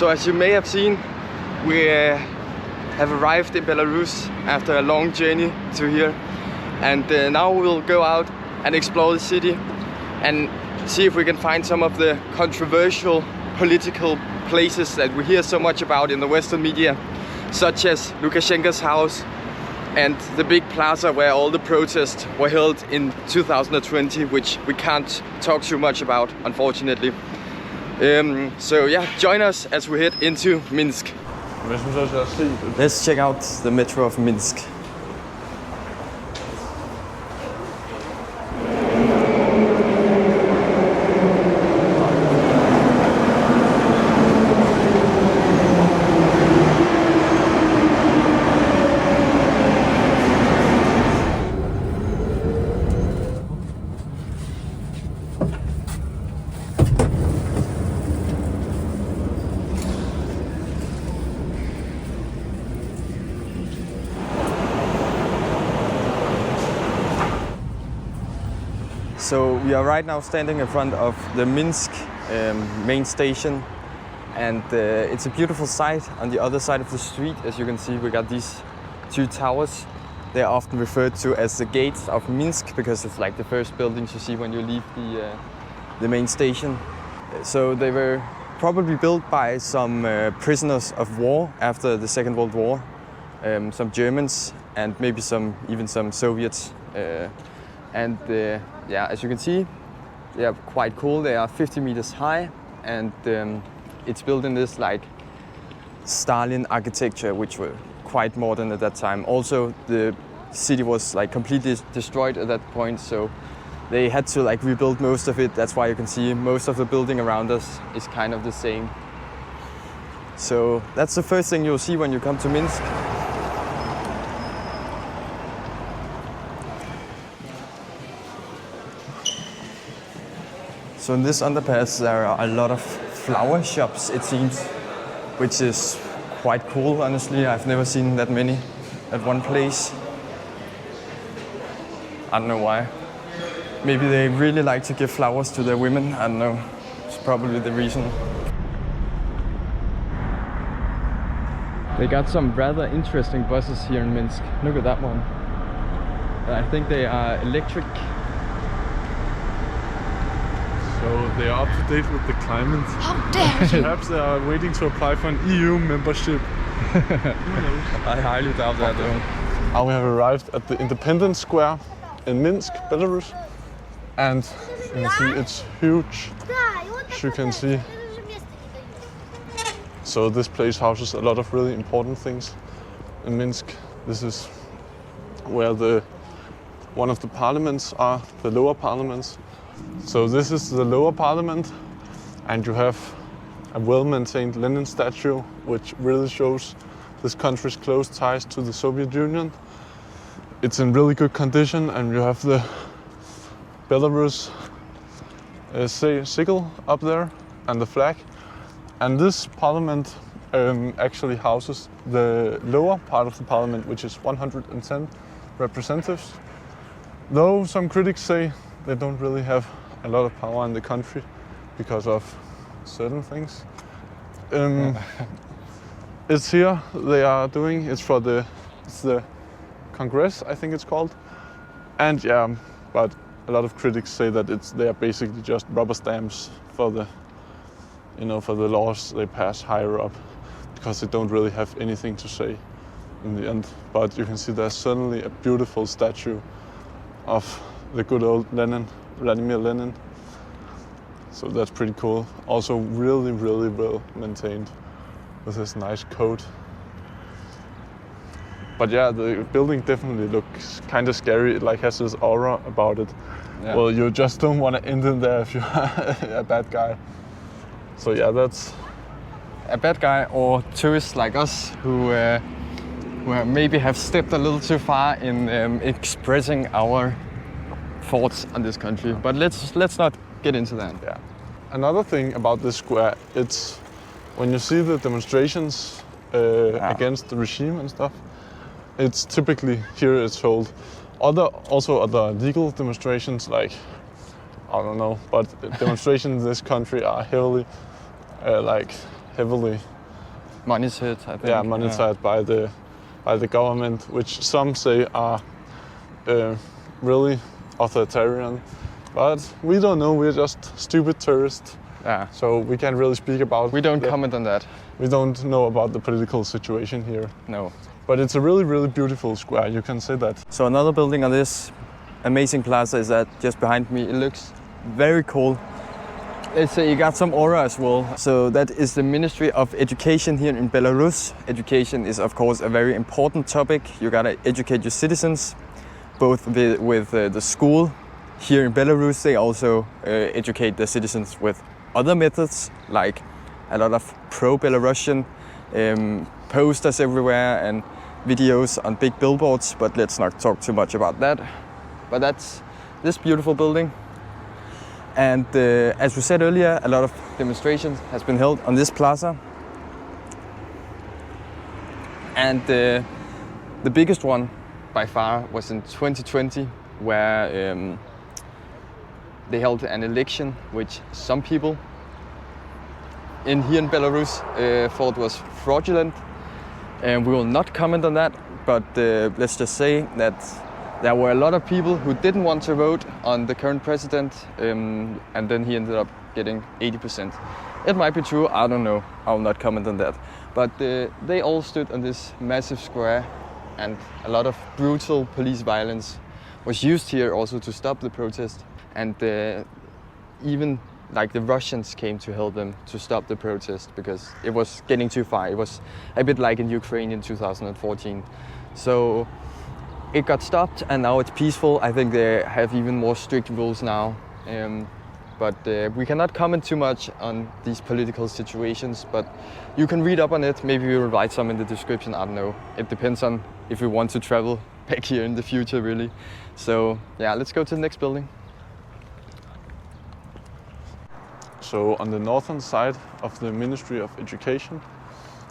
So as you may have seen, we have arrived in Belarus after a long journey to here, and now we'll go out and explore the city and see if we can find some of the controversial political places that we hear so much about in the Western media, such as Lukashenko's house and the big plaza where all the protests were held in 2020, which we can't talk too much about, unfortunately. So yeah, join us as we head into Minsk. Let's check out the metro of Minsk. So we are right now standing in front of the Minsk main station, and it's a beautiful sight. On the other side of the street, as you can see, we got these two towers. They're often referred to as the gates of Minsk because it's like the first buildings you see when you leave the main station. So they were probably built by some prisoners of war after the Second World War, some Germans and maybe even some Soviets. Yeah, as you can see, they are quite cool. They are 50 meters high, and it's built in this like Stalin architecture, which were quite modern at that time. Also, the city was like completely destroyed at that point, so they had to like rebuild most of it. That's why you can see most of the building around us is kind of the same. So that's the first thing you'll see when you come to Minsk. So in this underpass there are a lot of flower shops, it seems, which is quite cool, honestly. I've never seen that many at one place. I don't know why. Maybe they really like to give flowers to their women, I don't know. It's probably the reason. They got some rather interesting buses here in Minsk. Look at that one. I think they are electric. So they are up to date with the climate. How dare you! Perhaps they are waiting to apply for an EU membership. I highly doubt that though. Now we have arrived at the Independence Square in Minsk, Belarus. And you can see it's huge, as you can see. So this place houses a lot of really important things in Minsk. This is where one of the parliaments are, the lower parliaments. So this is the lower parliament, and you have a well-maintained Lenin statue, which really shows this country's close ties to the Soviet Union. It's in really good condition, and you have the Belarus signal up there and the flag. And this parliament actually houses the lower part of the parliament, which is 110 representatives. Though some critics say they don't really have a lot of power in the country because of certain things. It's here they are doing, it's the Congress, I think it's called. And yeah, but a lot of critics say that they are basically just rubber stamps for the laws they pass higher up, because they don't really have anything to say in the end. But you can see there's certainly a beautiful statue of the good old Lenin, Vladimir Lenin. So that's pretty cool. Also really, really well maintained with this nice coat. But yeah, the building definitely looks kind of scary. It like has this aura about it. Yeah. Well, you just don't want to end in there if you're a bad guy. So yeah, that's a bad guy or tourists like us who maybe have stepped a little too far in expressing our thoughts on this country. But let's not get into that. Yeah. Another thing about this square, it's when you see the demonstrations against the regime and stuff, it's typically here it's held. Also other legal demonstrations, like, I don't know, but demonstrations in this country are heavily heavily monitored, I think. monitored by the government, which some say are really authoritarian. But we don't know, we're just stupid tourists. Yeah. So we can't really speak about. We don't comment on that. We don't know about the political situation here. No. But it's a really, really beautiful square, you can say that. So another building on this amazing plaza is that just behind me. It looks very cool. Let's say you got some aura as well. So that is the Ministry of Education here in Belarus. Education is of course a very important topic. You gotta educate your citizens, both with the school. Here in Belarus they also educate the citizens with other methods, like a lot of pro-Belarusian posters everywhere and videos on big billboards, but let's not talk too much about that. But that's this beautiful building. And as we said earlier, a lot of demonstrations has been held on this plaza. And the biggest one by far was in 2020, where they held an election which some people here in Belarus thought was fraudulent. And we will not comment on that, but let's just say that there were a lot of people who didn't want to vote on the current president, and then he ended up getting 80%. It might be true, I don't know, I will not comment on that. But they all stood on this massive square, and a lot of brutal police violence was used here also to stop the protest. And even like the Russians came to help them to stop the protest because it was getting too far. It was a bit like in Ukraine in 2014. So it got stopped and now it's peaceful. I think they have even more strict rules now. But we cannot comment too much on these political situations, but you can read up on it. Maybe we will write some in the description, I don't know. It depends on if we want to travel back here in the future, really. So yeah, let's go to the next building. So on the northern side of the Ministry of Education,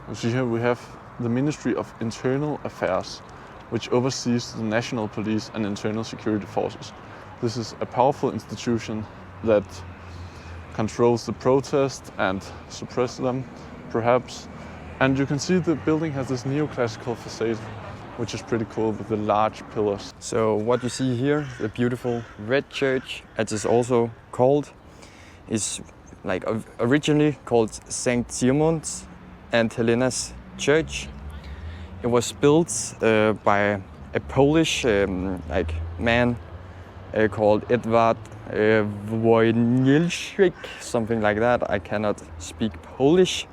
you see here we have the Ministry of Internal Affairs, which oversees the national police and internal security forces. This is a powerful institution that controls the protest and suppresses them, perhaps. And you can see the building has this neoclassical facade, which is pretty cool with the large pillars. So what you see here, the beautiful red church, as it's also called, is like originally called St. Simon's and Helena's Church. It was built by a Polish man called Edward Wojciech, something like that. I cannot speak Polish.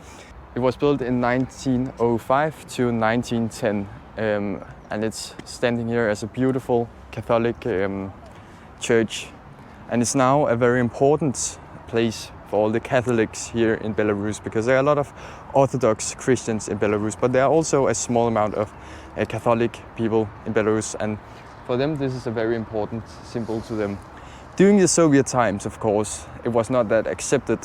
It was built in 1905 to 1910, and it's standing here as a beautiful Catholic church. And it's now a very important place for all the Catholics here in Belarus, because there are a lot of Orthodox Christians in Belarus, but there are also a small amount of Catholic people in Belarus, and for them this is a very important symbol to them. During the Soviet times, of course, it was not that accepted.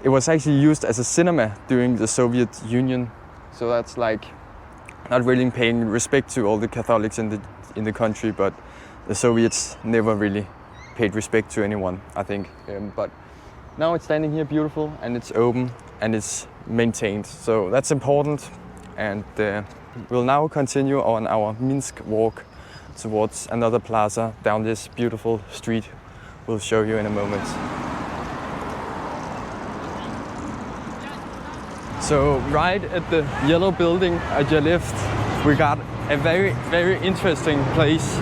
It was actually used as a cinema during the Soviet Union, so that's like not really paying respect to all the Catholics in the country, but the Soviets never really paid respect to anyone, I think. But now it's standing here beautiful and it's open and it's maintained, so that's important. And we'll now continue on our Minsk walk towards another plaza down this beautiful street. We'll show you in a moment. So right at the yellow building at your left, we got a very, very interesting place.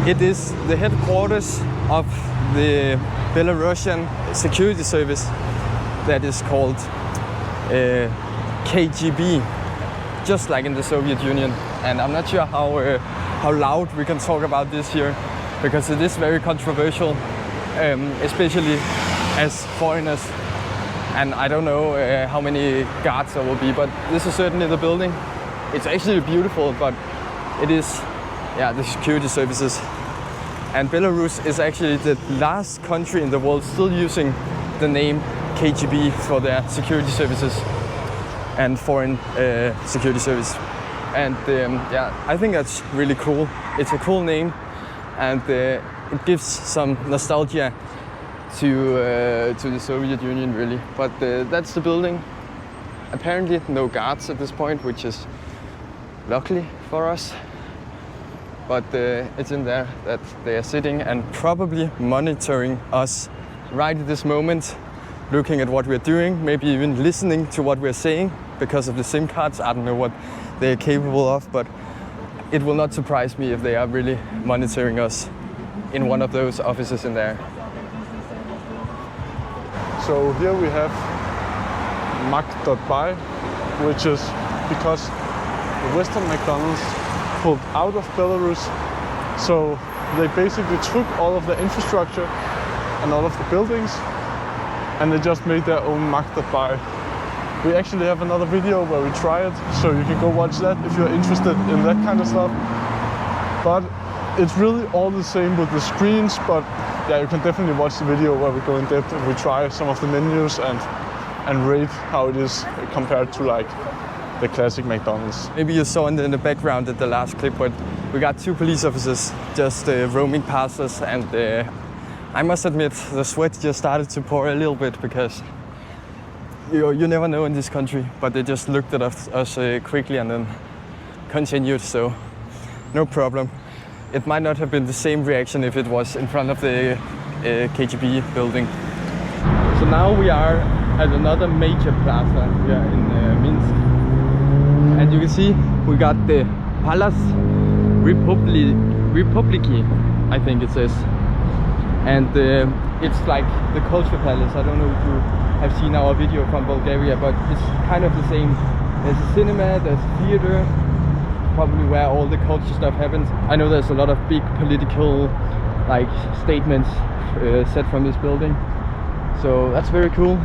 It is the headquarters of the Belarusian security service that is called KGB, just like in the Soviet Union. And I'm not sure how loud we can talk about this here, because it is very controversial, especially as foreigners. And I don't know how many guards there will be, but this is certainly the building. It's actually beautiful, but it is, yeah, the security services. And Belarus is actually the last country in the world still using the name KGB for their security services and foreign security service. And yeah, I think that's really cool. It's a cool name, and it gives some nostalgia to the Soviet Union, really. But that's the building. apparently no guards at this point, which is luckily for us. But it's in there that they are sitting and probably monitoring us right at this moment, looking at what we're doing, maybe even listening to what we're saying because of the SIM cards. I don't know what they're capable of, but it will not surprise me if they are really monitoring us in one of those offices in there. So here we have Mac.by, which is because the Western McDonald's pulled out of Belarus. So they basically took all of the infrastructure and all of the buildings and they just made their own Mac.by. We actually have another video where we try it, so you can go watch that if you're interested in that kind of stuff. But it's really all the same with the screens, but yeah, you can definitely watch the video where we go in depth and we try some of the menus and rate how it is compared to like the classic McDonald's. Maybe you saw in the background at the last clip, but we got two police officers just roaming past us, and I must admit the sweat just started to pour a little bit because you never know in this country, but they just looked at us quickly and then continued, so no problem. It might not have been the same reaction if it was in front of the KGB building. So now we are at another major plaza here in Minsk. And you can see we got the Palace Republiki, I think it says. And it's like the culture palace. I don't know if you have seen our video from Bulgaria, but it's kind of the same. There's a cinema, there's a theater, probably where all the culture stuff happens. I know there's a lot of big political like statements said from this building, so that's very cool.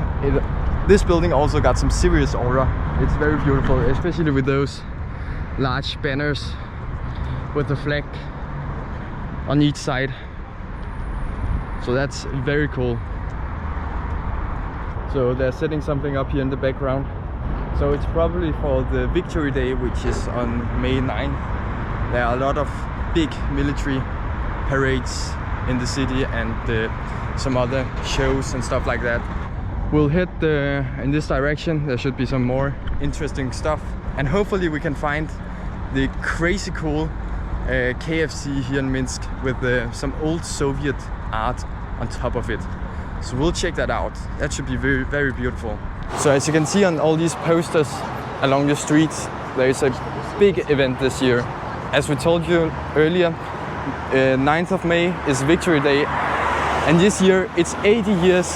This building also got some serious aura. It's very beautiful, especially with those large banners with the flag on each side, so that's very cool. So they're setting something up here in the background. So it's probably for the Victory Day, which is on May 9th. There are a lot of big military parades in the city and some other shows and stuff like that. We'll head in this direction. There should be some more interesting stuff. And hopefully we can find the crazy cool KFC here in Minsk with some old Soviet art on top of it. So we'll check that out. That should be very, very beautiful. So as you can see on all these posters along the streets, there is a big event this year. As we told you earlier, 9th of May is Victory Day, and this year it's 80 years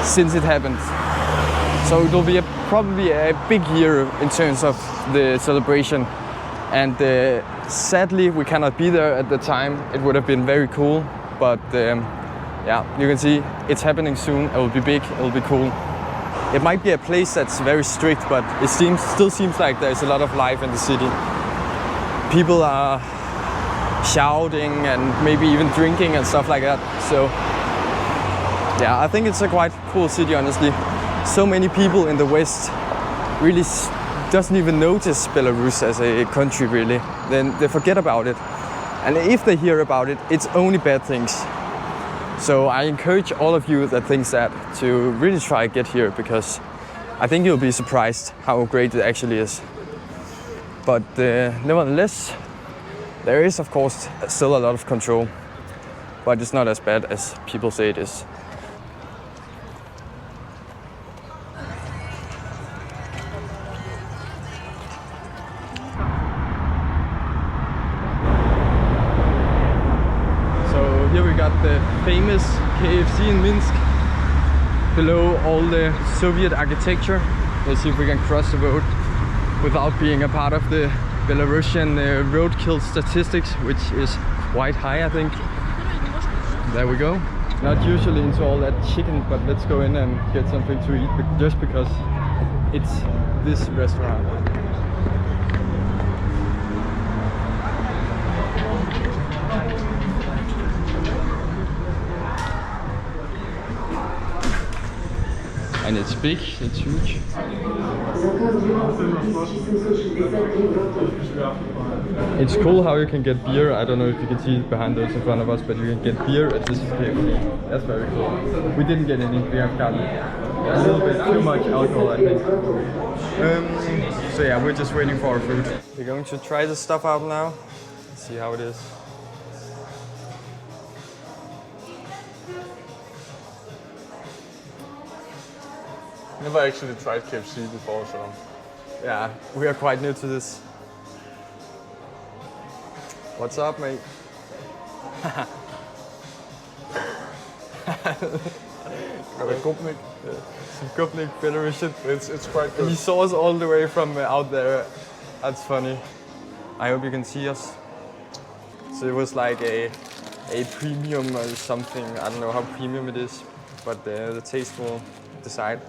since it happened. So it will be probably a big year in terms of the celebration. And sadly we cannot be there at the time. It would have been very cool, but yeah, you can see it's happening soon. It will be big, it will be cool. It might be a place that's very strict, but it still seems like there's a lot of life in the city. People are shouting and maybe even drinking and stuff like that. So yeah, I think it's a quite cool city, honestly. So many people in the West really doesn't even notice Belarus as a country, really. Then they forget about it. And if they hear about it, it's only bad things. So I encourage all of you that thinks that to really try to get here, because I think you'll be surprised how great it actually is. But nevertheless, there is of course still a lot of control, but it's not as bad as people say it is. Here we got the famous KFC in Minsk, below all the Soviet architecture. Let's see if we can cross the road without being a part of the Belarusian roadkill statistics, which is quite high, I think. There we go. Not usually into all that chicken, but let's go in and get something to eat just because it's this restaurant. And it's big, it's huge. It's cool how you can get beer. I don't know if you can see it behind us in front of us, but you can get beer at this KFC. That's very cool. We didn't get any, we have gotten A little bit too much alcohol, I think. So yeah, we're just waiting for our food. We're going to try the stuff out now. See how it is. Never actually tried KFC before, so Yeah, we are quite new to this. What's up, mate? Gubnik. Some Gubnik, Belarusian. It's quite good. He saw us all the way from out there. That's funny. I hope you can see us. So it was like a premium or something. I don't know how premium it is, but the taste will decide.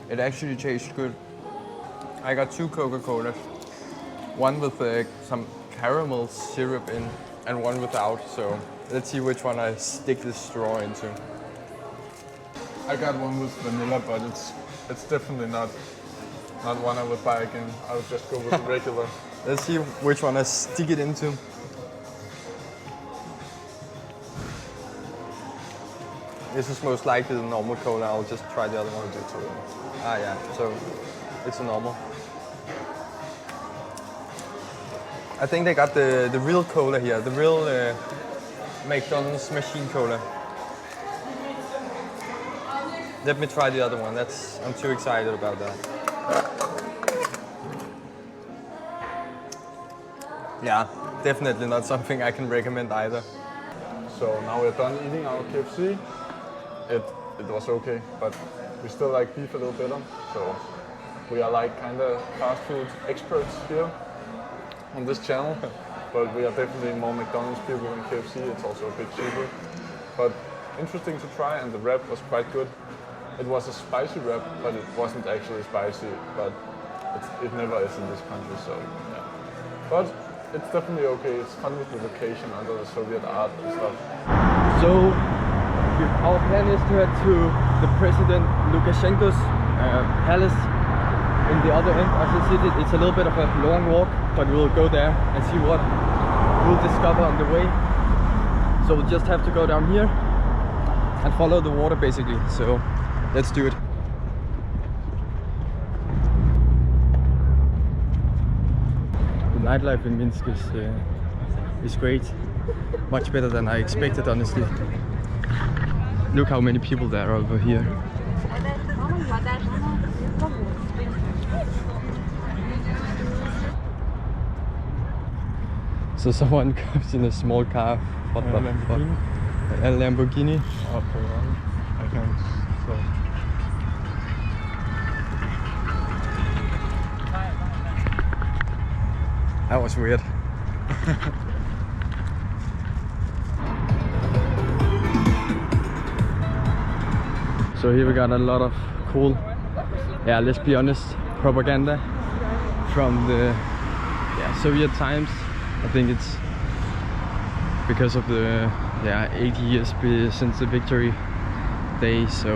It actually tastes good. I got 2 Coca-Colas. One with some caramel syrup in and one without. So let's see which one I stick this straw into. I got one with vanilla, but it's definitely not one I would buy again. I would just go with the regular. Let's see which one I stick it into. This is most likely the normal cola. I'll just try the other one. Ah yeah, so it's a normal. I think they got the real cola here, the real McDonald's machine cola. Let me try the other one. I'm too excited about that. Yeah, definitely not something I can recommend either. So now we're done eating our KFC. It was okay, but we still like beef a little better. So we are like kind of fast food experts here on this channel, but we are definitely more McDonald's people than KFC. It's also a bit cheaper, but interesting to try, and the wrap was quite good. It was a spicy wrap, but it wasn't actually spicy, but it never is in this country, so yeah. But it's definitely okay. It's fun with the location under the Soviet art and stuff. So our plan is to head to the President Lukashenko's palace in the other end of the city. It's a little bit of a long walk, but we'll go there and see what we'll discover on the way. So we'll just have to go down here and follow the water basically. So let's do it. The nightlife in Minsk is great. Much better than I expected, honestly. Look how many people there are over here. So someone comes in a small car. What the fuck? A Lamborghini? Okay, I can't. So. That was weird. So here we got a lot of cool, yeah, let's be honest, propaganda from the Soviet times. I think it's because of the 80 years since the victory day. So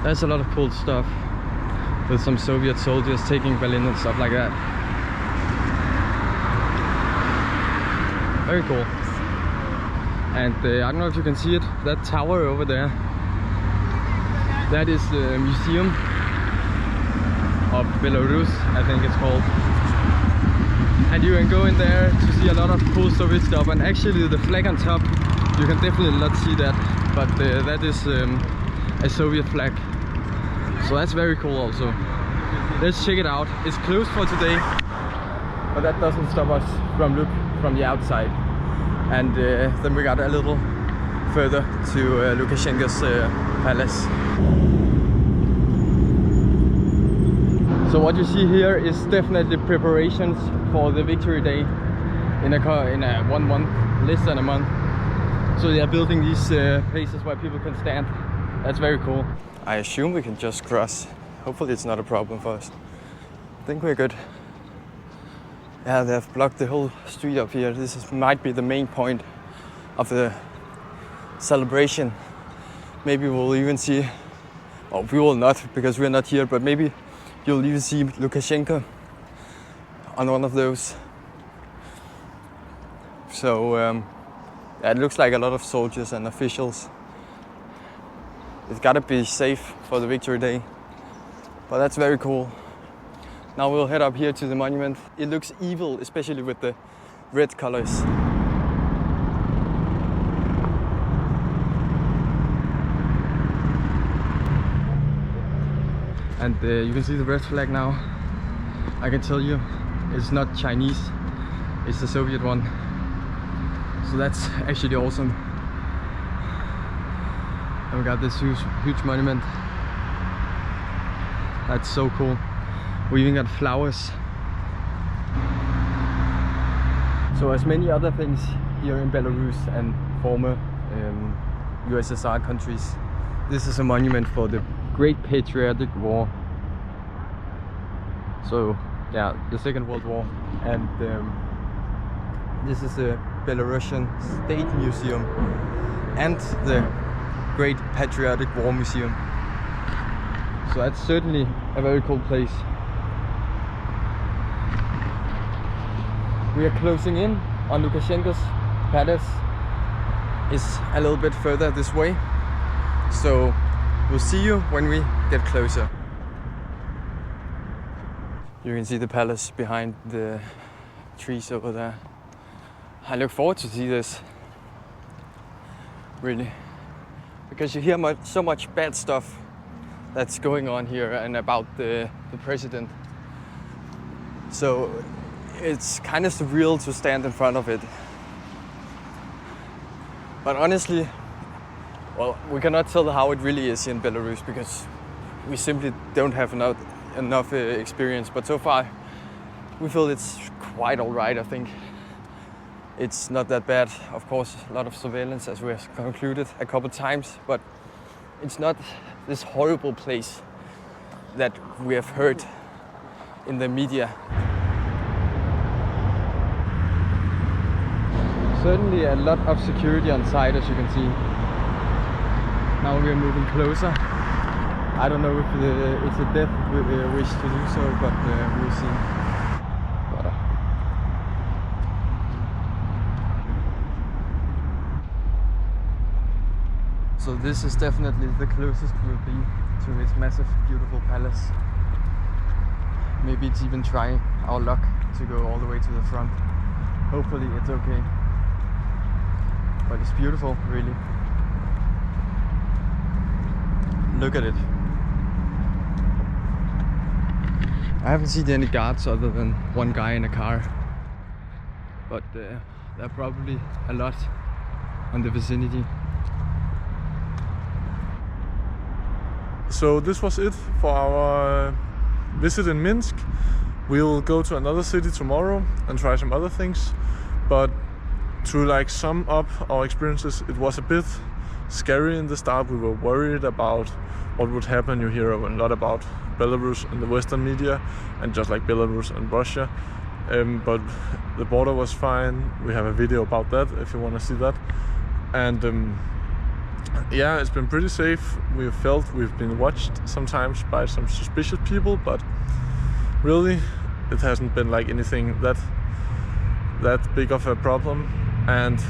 there's a lot of cool stuff with some Soviet soldiers taking Berlin and stuff like that. Very cool. And I don't know if you can see it, that tower over there, that is the Museum of Belarus, I think it's called. And you can go in there to see a lot of cool Soviet stuff. And actually the flag on top, you can definitely not see that, but that is a Soviet flag. So that's very cool also. Let's check it out. It's closed for today, but that doesn't stop us from look from the outside. And then we got a little further to Lukashenko's palace. So what you see here is definitely preparations for the victory day in a 1 month, less than a month. So they are building these places where people can stand. That's very cool. I assume we can just cross. Hopefully it's not a problem for us. I think we're good. Yeah, they have blocked the whole street up here. Might be the main point of the celebration. Maybe we'll even see, well, we will not because we're not here, but maybe you'll even see Lukashenko on one of those. So yeah, it looks like a lot of soldiers and officials. It's gotta be safe for the Victory Day, but that's very cool. Now we'll head up here to the monument. It looks evil, especially with the red colors. And you can see the red flag now. I can tell you, it's not Chinese, it's the Soviet one. So that's actually awesome. And we got this huge monument. That's so cool. We even got flowers. So as many other things here in Belarus and former USSR countries, this is a monument for the Great Patriotic War. So yeah, the Second World War. And this is the Belarusian State Museum and the Great Patriotic War Museum. So that's certainly a very cool place. We are closing in on Lukashenko's palace. It's a little bit further this way. So we'll see you when we get closer. You can see the palace behind the trees over there. I look forward to see this, really, because you hear so much bad stuff that's going on here and about the president. So it's kind of surreal to stand in front of it. But honestly, well, we cannot tell how it really is in Belarus because we simply don't have enough experience. But so far, we feel it's quite all right, I think. It's not that bad. Of course, a lot of surveillance, as we have concluded a couple times, but it's not this horrible place that we have heard in the media. Certainly a lot of security on site, as you can see. Now we are moving closer. I don't know if it's a death wish to do so, but we'll see. So this is definitely the closest we'll be to his massive, beautiful palace. Maybe it's even trying our luck to go all the way to the front. Hopefully it's okay. But it's beautiful, really. Look at it. I haven't seen any guards other than one guy in a car. But there are probably a lot on the vicinity. So this was it for our visit in Minsk. We'll go to another city tomorrow and try some other things. But to sum up our experiences, it was a bit scary in the start. We were worried about what would happen. You hear a lot about Belarus in the Western media, and just like Belarus and Russia. But the border was fine. We have a video about that if you want to see that. And yeah, it's been pretty safe. We've felt we've been watched sometimes by some suspicious people, but really it hasn't been anything that big of a problem. And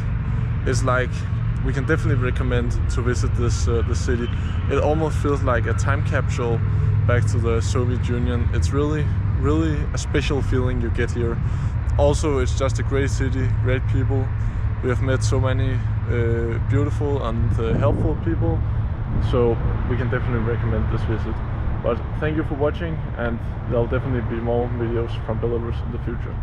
it's we can definitely recommend to visit this city. It almost feels like a time capsule back to the Soviet Union. It's really a special feeling you get here. Also, it's just a great city, great people. We have met so many beautiful and helpful people, so we can definitely recommend this visit. But thank you for watching, and there'll definitely be more videos from Belarus in the future.